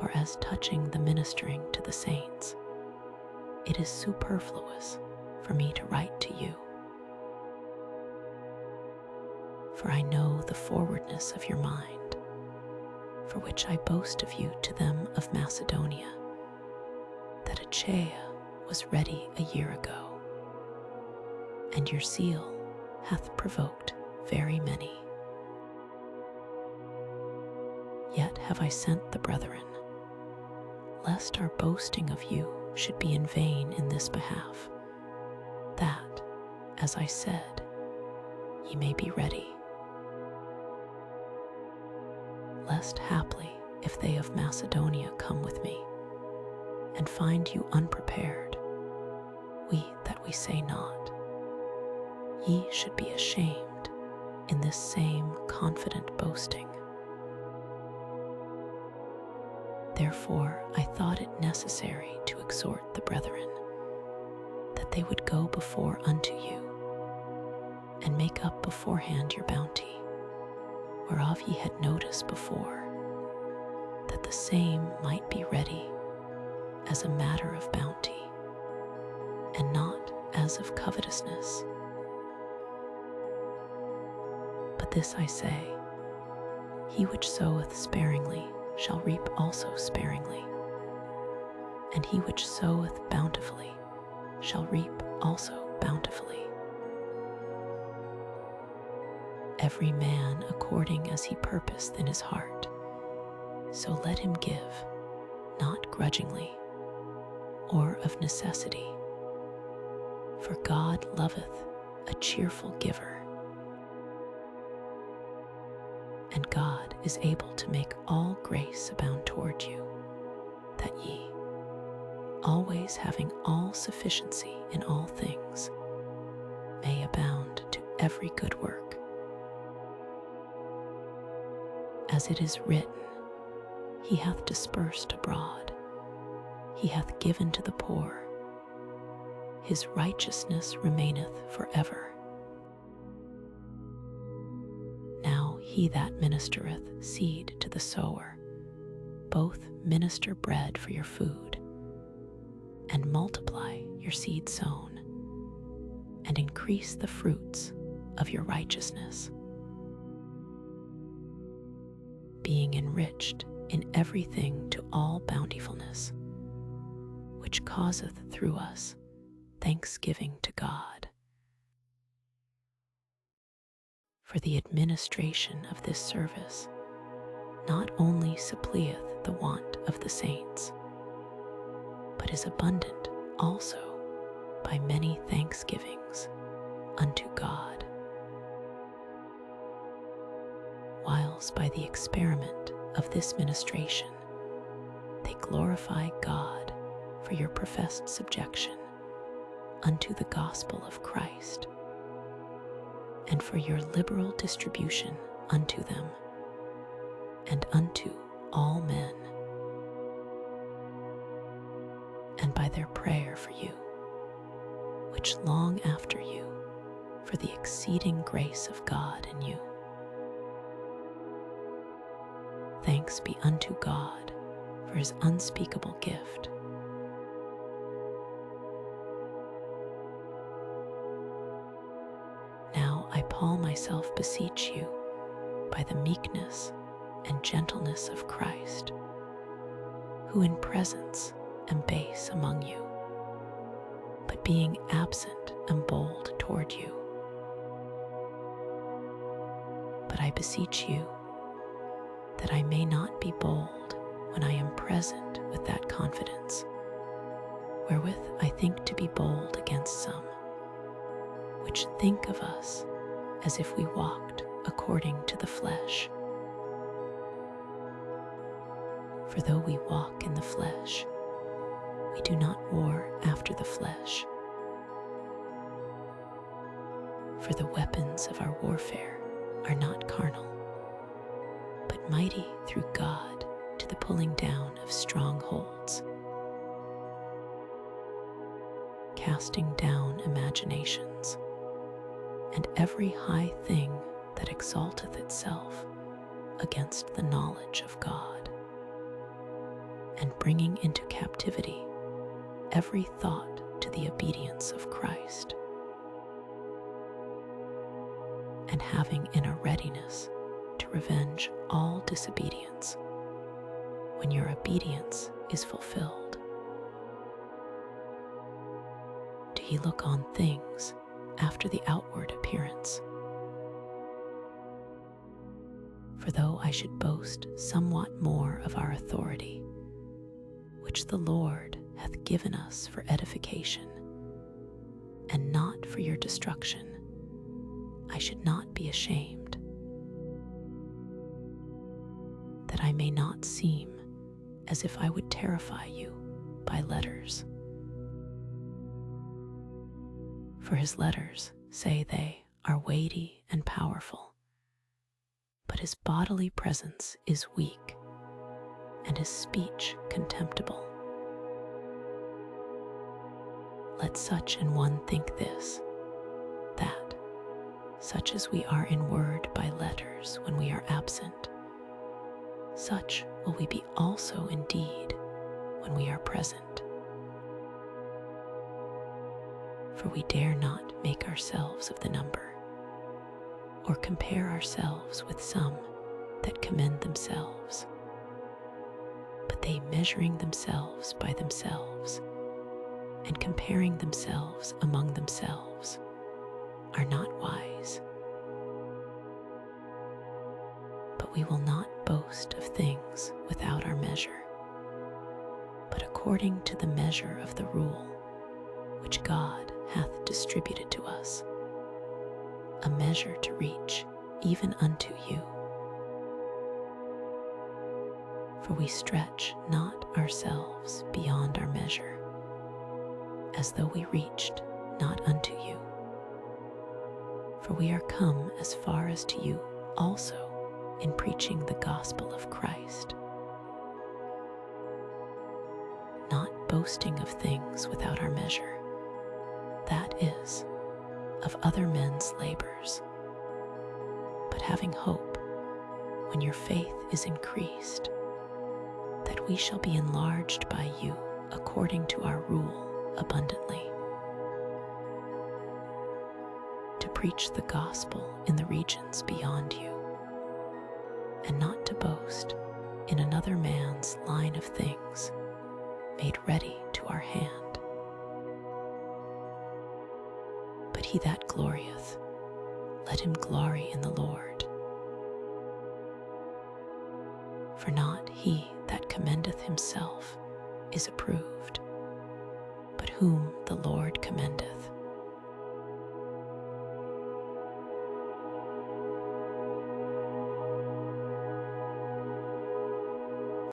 For as touching the ministering to the saints, it is superfluous for me to write to you. For I know the forwardness of your mind, for which I boast of you to them of Macedonia, that Achaia was ready a year ago, and your zeal hath provoked very many. Yet have I sent the brethren, lest our boasting of you should be in vain in this behalf, that, as I said, ye may be ready. Lest haply, if they of Macedonia come with me, and find you unprepared, that we say not, ye should be ashamed in this same confident boasting. Therefore I thought it necessary to exhort the brethren, that they would go before unto you, and make up beforehand your bounty, whereof ye had notice before, that the same might be ready as a matter of bounty, and not as of covetousness. But this I say, he which soweth sparingly shall reap also sparingly, and he which soweth bountifully shall reap also bountifully. Every man according as he purposeth in his heart, so let him give, not grudgingly, or of necessity, for God loveth a cheerful giver. And God is able to make all grace abound toward you, that ye, always having all sufficiency in all things, may abound to every good work. As it is written, he hath dispersed abroad, he hath given to the poor, his righteousness remaineth forever. Now he that ministereth seed to the sower, both minister bread for your food, and multiply your seed sown, and increase the fruits of your righteousness, being enriched in everything to all bountifulness, which causeth through us thanksgiving to God. For the administration of this service not only supplieth the want of the saints, but is abundant also by many thanksgivings unto God, whiles by the experiment of this ministration they glorify God for your professed subjection unto the gospel of Christ, and for your liberal distribution unto them, and unto all men, and by their prayer for you, which long after you for the exceeding grace of God in you. Thanks be unto God for his unspeakable gift. Now I, Paul, myself beseech you by the meekness and gentleness of Christ, who in presence am base among you, but being absent am bold toward you. But I beseech you that I may not be bold when I am present with that confidence, wherewith I think to be bold against some, which think of us as if we walked according to the flesh. For though we walk in the flesh, we do not war after the flesh. For the weapons of our warfare are not carnal, but mighty through God to the pulling down of strongholds, casting down imaginations, and every high thing that exalteth itself against the knowledge of God, and bringing into captivity every thought to the obedience of Christ, and having in a readiness to revenge all disobedience when your obedience is fulfilled. Do ye look on things after the outward appearance? For though I should boast somewhat more of our authority, which the Lord hath given us for edification, and not for your destruction, I should not be ashamed, that I may not seem as if I would terrify you by letters. For his letters, say they, are weighty and powerful, but his bodily presence is weak, and his speech contemptible. Let such an one think this, that, such as we are in word by letters when we are absent, such will we be also in deed when we are present. For we dare not make ourselves of the number, or compare ourselves with some that commend themselves. But they, measuring themselves by themselves, and comparing themselves among themselves, are not wise. But we will not boast of things without our measure, but according to the measure of the rule which God hath distributed to us, a measure to reach even unto you. For we stretch not ourselves beyond our measure, as though we reached not unto you. For we are come as far as to you also in preaching the gospel of Christ, not boasting of things without our measure, that is, of other men's labors, but having hope, when your faith is increased, that we shall be enlarged by you according to our rule abundantly, to preach the gospel in the regions beyond you, and not to boast in another man's line of things made ready to our hand. But he that glorieth, let him glory in the Lord. For not he that commendeth himself is approved, but whom the Lord commendeth.